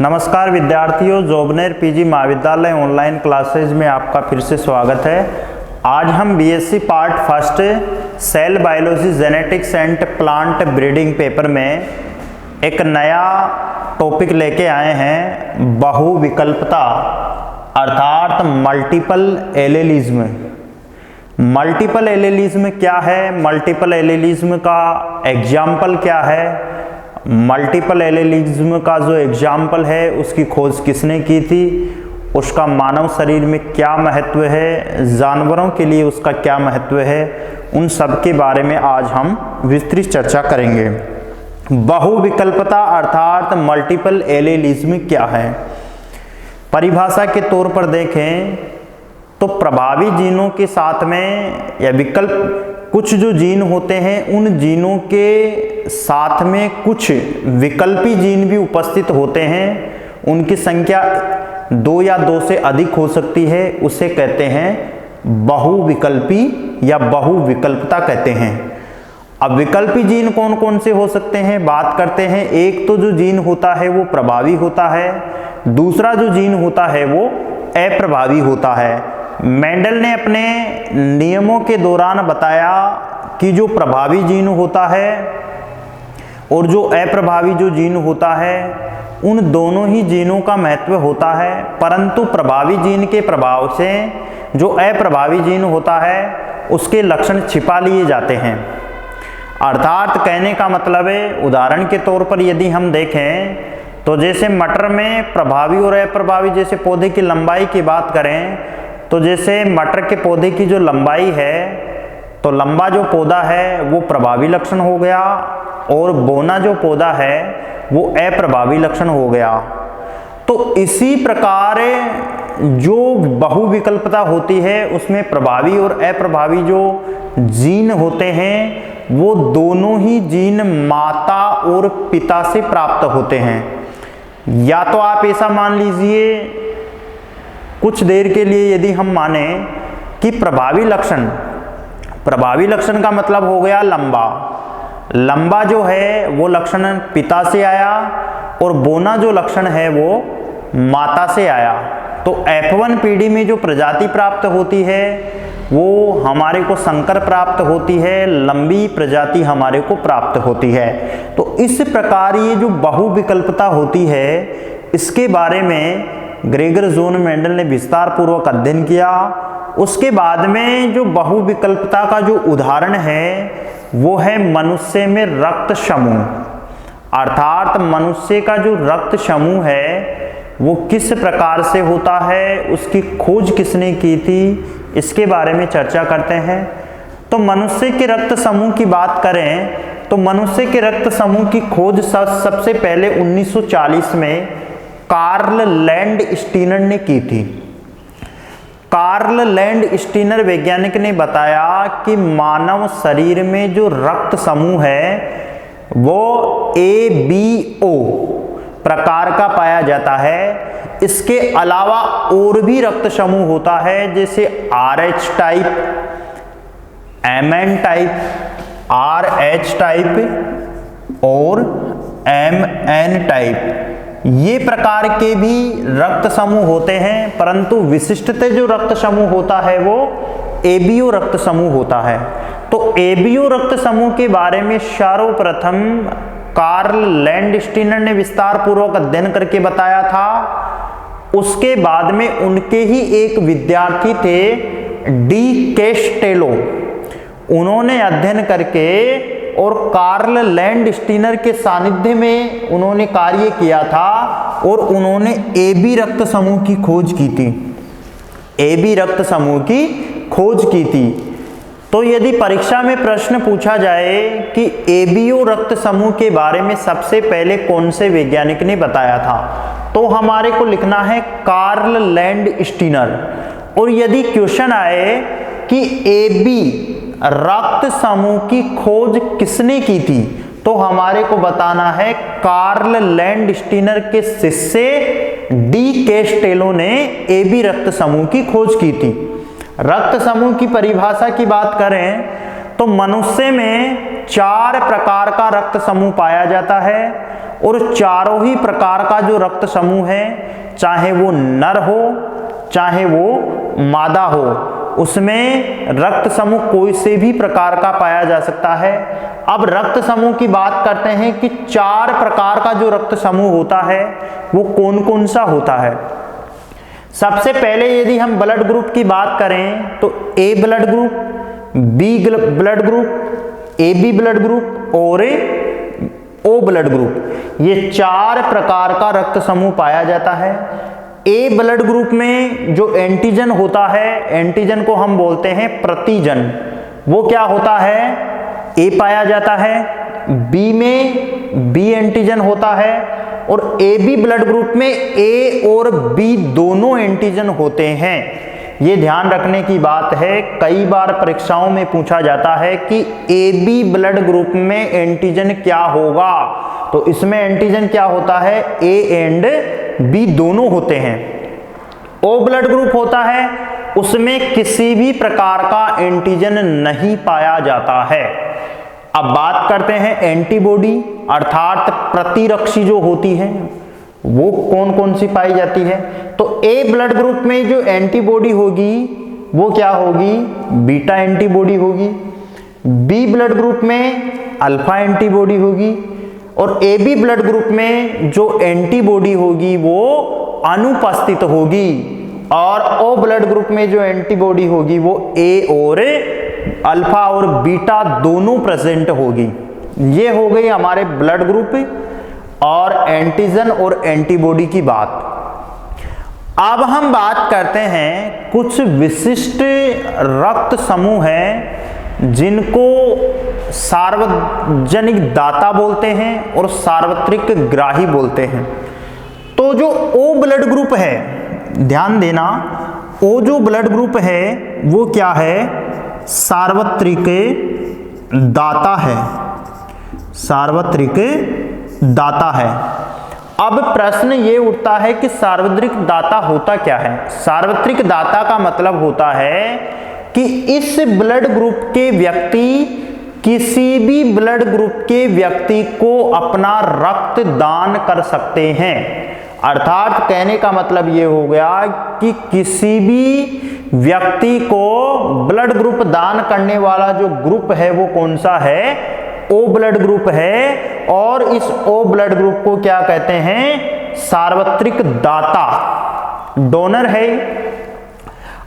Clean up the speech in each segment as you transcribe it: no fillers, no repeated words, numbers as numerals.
नमस्कार विद्यार्थियों, जोबनेर पीजी महाविद्यालय ऑनलाइन क्लासेज में आपका फिर से स्वागत है। आज हम BSc part first cell biology genetics and plant breeding paper में एक नया टॉपिक लेके आए हैं, बहुविकल्पता अर्थात मल्टीपल एलेलिज्म। मल्टीपल एलेलिज्म क्या है, मल्टीपल एलेलिज्म का एग्जाम्पल क्या है, मल्टीपल एलेलिज्म का जो एग्जाम्पल है उसकी खोज किसने की थी, उसका मानव शरीर में क्या महत्व है, जानवरों के लिए उसका क्या महत्व है, उन सब के बारे में आज हम विस्तृत चर्चा करेंगे। बहुविकल्पता अर्थात मल्टीपल एलेलिज्म क्या है। परिभाषा के तौर पर देखें तो प्रभावी जीनों के साथ में या विकल्प कुछ जो जीन होते हैं उन जीनों के साथ में कुछ विकल्पी जीन भी उपस्थित होते हैं। उनकी संख्या 2 या 2 से अधिक हो सकती है, उसे कहते हैं बहुविकल्पी या बहुविकल्पता कहते हैं। अब विकल्पी जीन कौन कौन से हो सकते हैं बात करते हैं। एक तो जो जीन होता है वो प्रभावी होता है, दूसरा जो जीन होता है वो अप्रभावी होता है। मेंडल ने अपने नियमों के दौरान बताया कि जो प्रभावी जीन होता है और जो अप्रभावी जो जीन होता है उन दोनों ही जीनों का महत्व होता है, परंतु प्रभावी जीन के प्रभाव से जो अप्रभावी जीन होता है उसके लक्षण छिपा लिए जाते हैं। अर्थात कहने का मतलब है, उदाहरण के तौर पर यदि हम देखें तो जैसे मटर में प्रभावी और अप्रभावी जैसे पौधे की लंबाई की बात करें तो जैसे मटर के पौधे की जो लंबाई है तो लंबा जो पौधा है वो प्रभावी लक्षण हो गया और बौना जो पौधा है वो अप्रभावी लक्षण हो गया। तो इसी प्रकार जो बहुविकल्पता होती है उसमें प्रभावी और अप्रभावी जो जीन होते हैं वो दोनों ही जीन माता और पिता से प्राप्त होते हैं। या तो आप ऐसा मान लीजिए, कुछ देर के लिए यदि हम माने कि प्रभावी लक्षण का मतलब हो गया लंबा जो है वो लक्षण पिता से आया और बौना जो लक्षण है वो माता से आया। तो F1 पीढ़ी में जो प्रजाति प्राप्त होती है वो हमारे को संकर प्राप्त होती है, लंबी प्रजाति हमारे को प्राप्त होती है। तो इस प्रकार ये जो बहुविकल्पता होती है इसके बारे में ग्रेगर जोन मेंडल ने विस्तार पूर्वक अध्ययन किया। उसके बाद में जो बहुविकल्पता का जो उदाहरण है वो है मनुष्य में रक्त समूह। अर्थात मनुष्य का जो रक्त समूह है वो किस प्रकार से होता है, उसकी खोज किसने की थी, इसके बारे में चर्चा करते हैं। तो मनुष्य के रक्त समूह की बात करें तो मनुष्य के रक्त समूह की खोज सबसे पहले 1940 में कार्ल लैंडस्टीनर ने की थी। कार्ल लैंडस्टीनर वैज्ञानिक ने बताया कि मानव शरीर में जो रक्त समूह है वो ABO प्रकार का पाया जाता है। इसके अलावा और भी रक्त समूह होता है जैसे RH type, MN type, RH type और MN टाइप। ये प्रकार के भी रक्त समूह होते हैं, परंतु विशिष्टतः जो रक्त समूह होता है वो ABO रक्त समूह होता है। तो ABO रक्त समूह के बारे में सर्वप्रथम कार्ल लैंडस्टीनर ने विस्तार पूर्वक अध्ययन करके बताया था। उसके बाद में उनके ही एक विद्यार्थी थे डी कैस्टेलो, उन्होंने अध्ययन करके और कार्ल लैंडस्टीनर के सानिध्य में उन्होंने कार्य किया था और उन्होंने AB रक्त समूह की खोज की थी। AB रक्त समूह की खोज की थी। तो यदि परीक्षा में प्रश्न पूछा जाए कि ABO रक्त समूह के बारे में सबसे पहले कौन से वैज्ञानिक ने बताया था तो हमारे को लिखना है कार्ल लैंडस्टीनर। और यदि क्वेश्चन आए कि AB रक्त समूह की खोज किसने की थी तो हमारे को बताना है कार्ल लैंडस्टीनर के शिष्य डी कैस्टेलो ने AB रक्त समूह की खोज की थी। रक्त समूह की परिभाषा की बात करें तो मनुष्य में 4 प्रकार का रक्त समूह पाया जाता है और चारों ही प्रकार का जो रक्त समूह है, चाहे वो नर हो चाहे वो मादा हो, उसमें रक्त समूह कोई से भी प्रकार का पाया जा सकता है। अब रक्त समूह की बात करते हैं कि 4 प्रकार का जो रक्त समूह होता है वो कौन कौन सा होता है। सबसे पहले यदि हम ब्लड ग्रुप की बात करें तो A blood group, B blood group, A B blood group और ओ ब्लड ग्रुप, ये 4 प्रकार का रक्त समूह पाया जाता है। ए ब्लड ग्रुप में जो एंटीजन होता है, एंटीजन को हम बोलते हैं प्रतिजन, वो क्या होता है, ए पाया जाता है। बी में बी एंटीजन होता है और ए बी ब्लड ग्रुप में ए और बी दोनों एंटीजन होते हैं। ये ध्यान रखने की बात है, कई बार परीक्षाओं में पूछा जाता है कि ए बी ब्लड ग्रुप में एंटीजन क्या होगा, तो इसमें एंटीजन क्या होता है, ए एंड बी दोनों होते हैं। ओ ब्लड ग्रुप होता है, उसमें किसी भी प्रकार का एंटीजन नहीं पाया जाता है। अब बात करते हैं एंटीबॉडी अर्थात प्रतिरक्षी जो होती है वो कौन कौन सी पाई जाती है। तो ए ब्लड ग्रुप में जो एंटीबॉडी होगी वो क्या होगी, बीटा एंटीबॉडी होगी। बी ब्लड ग्रुप में अल्फा एंटीबॉडी होगी और ए बी ब्लड ग्रुप में जो एंटीबॉडी होगी वो अनुपस्थित होगी। और ओ ब्लड ग्रुप में जो एंटीबॉडी होगी वो ए और अल्फा और बीटा दोनों प्रेजेंट होगी। ये हो गई हमारे ब्लड ग्रुप और एंटीजन और एंटीबॉडी की बात। अब हम बात करते हैं कुछ विशिष्ट रक्त समूह हैं जिनको सार्वजनिक दाता बोलते हैं और सार्वत्रिक ग्राही बोलते हैं। तो जो ओ ब्लड ग्रुप है, ध्यान देना, ओ जो ब्लड ग्रुप है वो क्या है, सार्वत्रिक दाता है, सार्वत्रिक दाता है। अब प्रश्न ये उठता है कि सार्वत्रिक दाता होता क्या है। सार्वत्रिक दाता का मतलब होता है कि इस ब्लड ग्रुप के व्यक्ति किसी भी ब्लड ग्रुप के व्यक्ति को अपना रक्त दान कर सकते हैं। अर्थात कहने का मतलब ये हो गया कि किसी भी व्यक्ति को ब्लड ग्रुप दान करने वाला जो ग्रुप है वो कौन सा है, ओ ब्लड ग्रुप है। और इस ओ ब्लड ग्रुप को क्या कहते हैं, सार्वत्रिक दाता, डोनर है।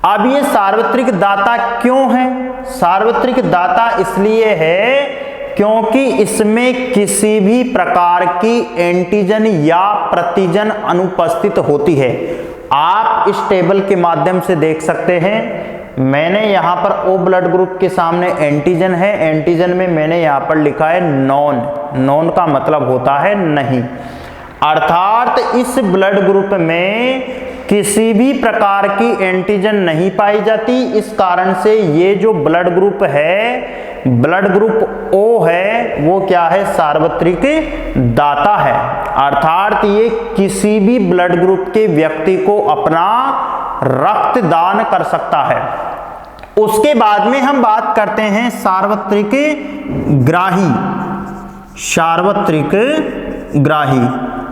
अब ये सार्वत्रिक दाता क्यों है, सार्वत्रिक दाता इसलिए है क्योंकि इसमें किसी भी प्रकार की एंटीजन या प्रतिजन अनुपस्थित होती है। आप इस टेबल के माध्यम से देख सकते हैं, मैंने यहां पर ओ ब्लड ग्रुप के सामने एंटीजन है, एंटीजन में मैंने यहां पर लिखा है नॉन। नॉन का मतलब होता है नहीं, अर्थात इस ब्लड ग्रुप में किसी भी प्रकार की एंटीजन नहीं पाई जाती। इस कारण से ये जो ब्लड ग्रुप है, ब्लड ग्रुप ओ है, वो क्या है, सार्वत्रिक दाता है। अर्थात ये किसी भी ब्लड ग्रुप के व्यक्ति को अपना रक्त दान कर सकता है। उसके बाद में हम बात करते हैं सार्वत्रिक ग्राही, सार्वत्रिक ग्राही।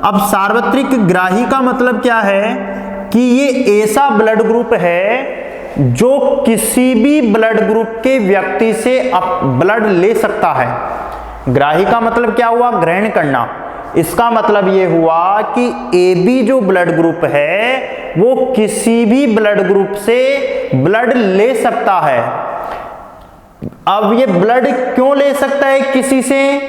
अब सार्वत्रिक ग्राही का मतलब क्या है कि ये ऐसा ब्लड ग्रुप है जो किसी भी ब्लड ग्रुप के व्यक्ति से ब्लड ले सकता है। ग्राही का मतलब क्या हुआ, ग्रहण करना। इसका मतलब ये हुआ कि ए बी जो ब्लड ग्रुप है वो किसी भी ब्लड ग्रुप से ब्लड ले सकता है। अब ये ब्लड क्यों ले सकता है किसी से,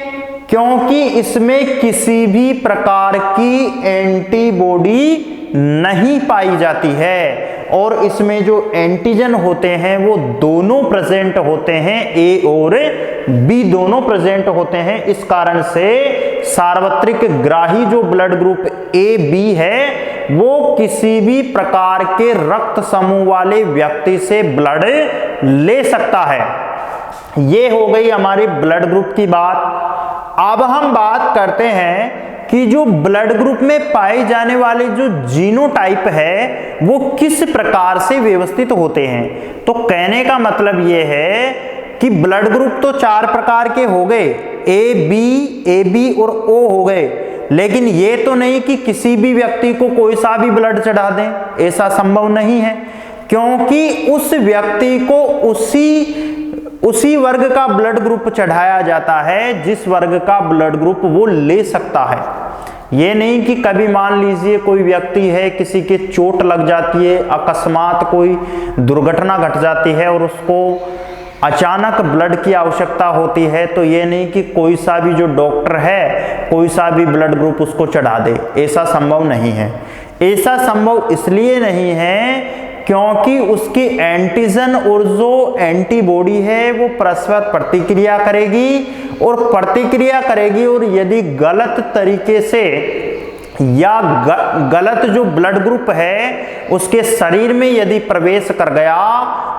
क्योंकि इसमें किसी भी प्रकार की एंटीबॉडी नहीं पाई जाती है और इसमें जो एंटीजन होते हैं वो दोनों प्रेजेंट होते हैं, ए और बी दोनों प्रेजेंट होते हैं। इस कारण से सार्वत्रिक ग्राही जो ब्लड ग्रुप ए बी है वो किसी भी प्रकार के रक्त समूह वाले व्यक्ति से ब्लड ले सकता है। ये हो गई हमारी ब्लड ग्रुप की बात। अब हम बात करते हैं कि जो ब्लड ग्रुप में पाए जाने वाले जो जीनोटाइप है वो किस प्रकार से व्यवस्थित होते हैं। तो कहने का मतलब ये है कि ब्लड ग्रुप तो 4 प्रकार के हो गए, ए बी और ओ हो गए। लेकिन ये तो नहीं कि किसी भी व्यक्ति को कोई सा भी ब्लड चढ़ा दें, ऐसा संभव नहीं है, क्योंकि उस व्यक्ति को उसी वर्ग का ब्लड ग्रुप चढ़ाया जाता है जिस वर्ग का ब्लड ग्रुप वो ले सकता है। ये नहीं कि कभी मान लीजिए कोई व्यक्ति है, किसी के चोट लग जाती है, अकस्मात कोई दुर्घटना घट जाती है और उसको अचानक ब्लड की आवश्यकता होती है, तो ये नहीं कि कोई सा भी जो डॉक्टर है कोई सा भी ब्लड ग्रुप उसको चढ़ा दे, ऐसा संभव नहीं है। ऐसा संभव इसलिए नहीं है क्योंकि उसकी एंटीजन और जो एंटीबॉडी है वो परस्पर प्रतिक्रिया करेगी और यदि गलत तरीके से या गलत जो ब्लड ग्रुप है उसके शरीर में यदि प्रवेश कर गया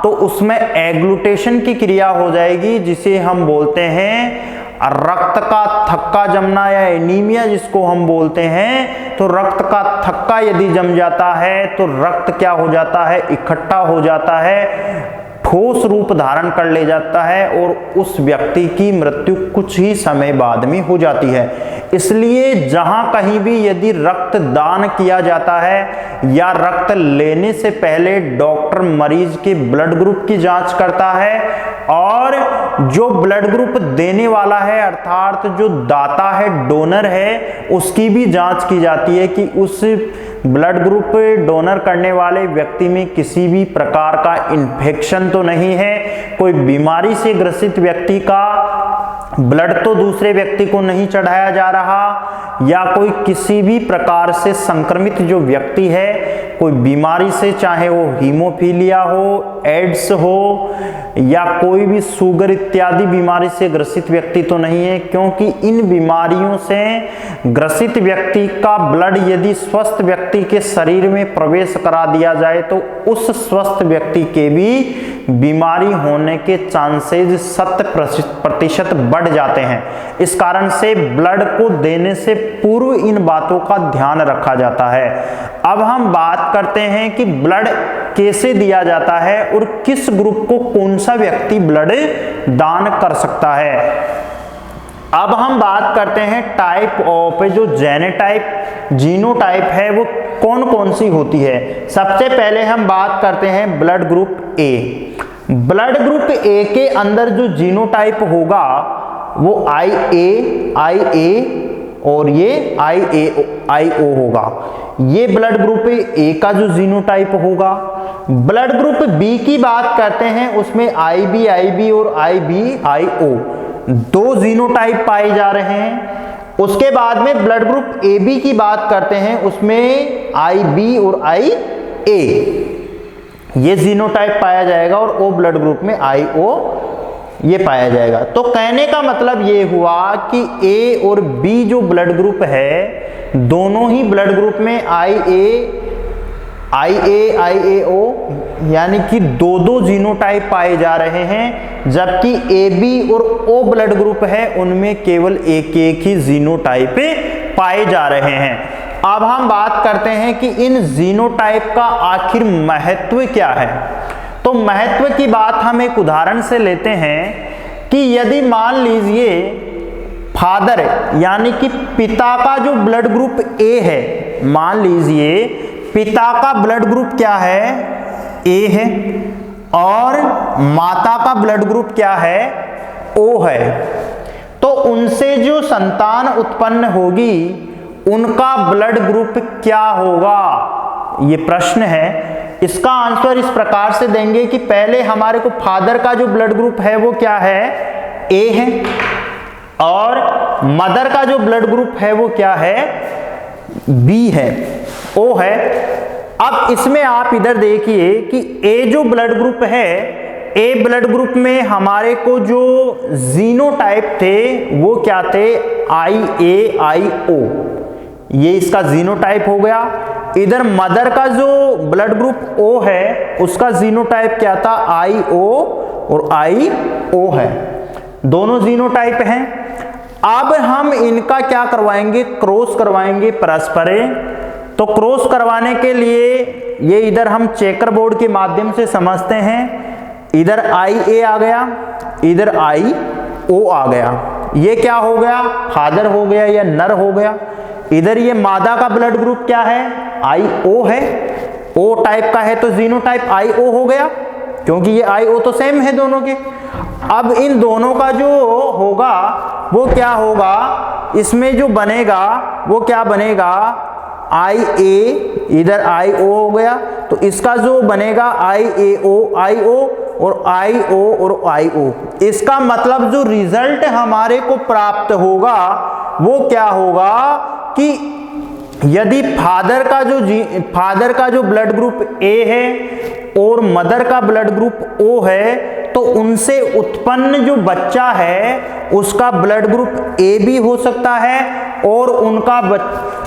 तो उसमें एग्लूटेशन की क्रिया हो जाएगी, जिसे हम बोलते हैं रक्त का थक्का जमना या एनीमिया जिसको हम बोलते हैं। तो रक्त का थक्का यदि जम जाता है तो रक्त क्या हो जाता है, इकट्ठा हो जाता है, ठोस रूप धारण कर ले जाता है और उस व्यक्ति की मृत्यु कुछ ही समय बाद में हो जाती है। इसलिए जहां कहीं भी यदि रक्त दान किया जाता है या रक्त लेने से पहले डॉक्टर मरीज के ब्लड ग्रुप की जांच करता है और जो ब्लड ग्रुप देने वाला है अर्थात जो दाता है, डोनर है, उसकी भी जांच की जाती है कि उस ब्लड ग्रुप डोनर करने वाले व्यक्ति में किसी भी प्रकार का इन्फेक्शन तो नहीं है, कोई बीमारी से ग्रसित व्यक्ति का ब्लड तो दूसरे व्यक्ति को नहीं चढ़ाया जा रहा, या कोई किसी भी प्रकार से संक्रमित जो व्यक्ति है कोई बीमारी से, चाहे वो हीमोफीलिया हो, एड्स हो या कोई भी शुगर इत्यादि बीमारी से ग्रसित व्यक्ति तो नहीं है, क्योंकि इन बीमारियों से ग्रसित व्यक्ति का ब्लड यदि स्वस्थ व्यक्ति के शरीर में प्रवेश करा दिया जाए तो उस स्वस्थ व्यक्ति के भी बीमारी होने के चांसेस 70% बढ़ जाते हैं। इस कारण से ब्लड को देने से पूर्व इन बातों का ध्यान रखा जाता है। अब हम बात करते हैं कि ब्लड कैसे दिया जाता है और किस ग्रुप को कौन सा व्यक्ति ब्लड दान कर सकता है। अब हम बात करते हैं टाइप ऑफ, जो जेनेटाइप जीनोटाइप है वो कौन कौन सी होती है। सबसे पहले हम बात करते हैं ब्लड ग्रुप ए। ब्लड ग्रुप ए के अंदर जो जीनोटाइप होगा वो IA और ये IO होगा। ये ब्लड ग्रुप ए का जो जीनोटाइप होगा। ब्लड ग्रुप बी की बात करते हैं, उसमें IB और IO दो जीनोटाइप पाए जा रहे हैं। उसके बाद में ब्लड ग्रुप AB की बात करते हैं, उसमें IB और IA ये जीनोटाइप पाया जाएगा और O ब्लड ग्रुप में IO ये पाया जाएगा। तो कहने का मतलब ये हुआ कि A और B जो ब्लड ग्रुप है दोनों ही ब्लड ग्रुप में IAO यानी कि दो जीनोटाइप पाए जा रहे हैं, जबकि AB और O ब्लड ग्रुप है उनमें केवल एक ही जीनोटाइप पाए जा रहे हैं। अब हम बात करते हैं कि इन जीनोटाइप का आखिर महत्व क्या है। तो महत्व की बात हम एक उदाहरण से लेते हैं कि यदि मान लीजिए फादर यानी कि पिता का जो ब्लड ग्रुप A है, मान लीजिए पिता का ब्लड ग्रुप क्या है, A है, और माता का ब्लड ग्रुप क्या है, O है, तो उनसे जो संतान उत्पन्न होगी उनका ब्लड ग्रुप क्या होगा, ये प्रश्न है। इसका आंसर इस प्रकार से देंगे कि पहले हमारे को फादर का जो ब्लड ग्रुप है वो क्या है, A है, और मदर का जो ब्लड ग्रुप है वो क्या है, B है, O है। अब इसमें आप इधर देखिए कि A जो ब्लड ग्रुप है, A ब्लड ग्रुप में हमारे को जो जीनोटाइप थे वो क्या थे, IAIO, ये इसका जीनोटाइप हो गया। इधर मदर का जो ब्लड ग्रुप O है उसका जीनोटाइप क्या था, IO और IO है, दोनों जीनोटाइप हैं। अब हम इनका क्या करवाएंगे, क्रॉस करवाएंगे परस्पर। तो क्रॉस करवाने के लिए ये इधर हम चेकर बोर्ड के माध्यम से समझते हैं, इधर IA आ गया, इधर IO आ गया, ये क्या हो गया, फादर हो गया या नर हो गया। इधर ये मादा का ब्लड ग्रुप क्या है, IO है, O टाइप का है तो जीनोटाइप IO हो गया, क्योंकि ये IO तो सेम है दोनों के। अब इन दोनों का जो होगा वो क्या होगा, इसमें जो बनेगा वो क्या बनेगा, IA, इधर IO हो गया, तो इसका जो बनेगा IAO, IO और IO और IO। इसका मतलब जो रिजल्ट हमारे को प्राप्त होगा वो क्या होगा कि यदि फादर का जो ब्लड ग्रुप A है और मदर का ब्लड ग्रुप O है, तो उनसे उत्पन्न जो बच्चा है उसका ब्लड ग्रुप A भी हो सकता है और उनका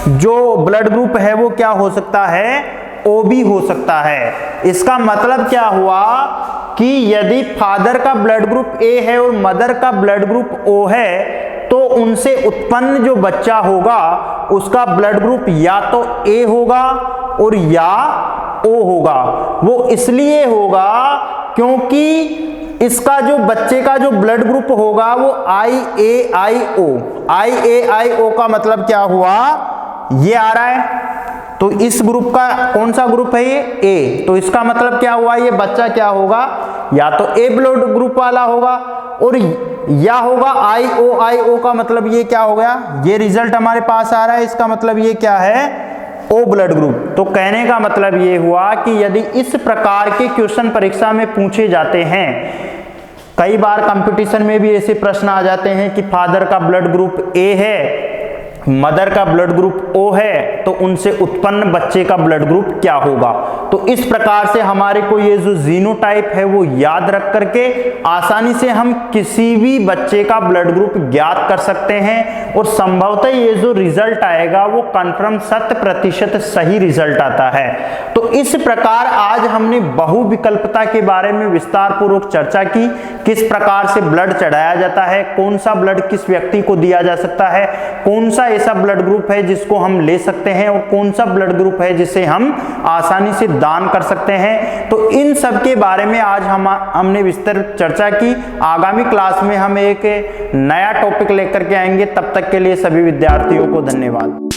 जो ब्लड ग्रुप है वो क्या हो सकता है, O भी हो सकता है। इसका मतलब क्या हुआ कि यदि फादर का ब्लड ग्रुप A है और मदर का ब्लड ग्रुप O है, तो उनसे उत्पन्न जो बच्चा होगा उसका ब्लड ग्रुप या तो A होगा और या O होगा। वो इसलिए होगा क्योंकि इसका जो बच्चे का जो ब्लड ग्रुप होगा वो IAIO, IAIO का मतलब क्या हुआ, ये आ रहा है, तो इस ग्रुप का कौन सा ग्रुप है ये, A, तो इसका मतलब क्या हुआ, ये बच्चा क्या होगा, या तो A ब्लड ग्रुप वाला होगा और या होगा IO का मतलब ये क्या हो गया, ये रिजल्ट हमारे पास आ रहा है, इसका मतलब ये क्या है, O ब्लड ग्रुप। तो कहने का मतलब ये हुआ कि यदि इस प्रकार के क्वेश्चन परीक्षा में पूछे जाते हैं, कई बार कंपटीशन में भी ऐसे प्रश्न आ जाते हैं कि फादर का ब्लड ग्रुप A है, मदर का ब्लड ग्रुप O है, तो उनसे उत्पन्न बच्चे का ब्लड ग्रुप क्या होगा। तो इस प्रकार से हमारे को ये जो जीनोटाइप है वो याद रख करके आसानी से हम किसी भी बच्चे का ब्लड ग्रुप ज्ञात कर सकते हैं और संभवतः ये जो रिजल्ट आएगा वो कंफर्म 100% सही रिजल्ट आता है। तो इस प्रकार आज हमने बहुविकल्पता के बारे में विस्तार पूर्वक चर्चा की, किस प्रकार से ब्लड चढ़ाया जाता है, कौन सा ब्लड किस व्यक्ति को दिया जा सकता है, कौन सा ऐसा ब्लड ग्रुप है जिसको हम ले सकते हैं और कौन सा ब्लड ग्रुप है जिसे हम आसानी से दान कर सकते हैं। तो इन सब के बारे में आज हमने विस्तृत चर्चा की। आगामी क्लास में हम एक नया टॉपिक लेकर के आएंगे। तब तक के लिए सभी विद्यार्थियों को धन्यवाद।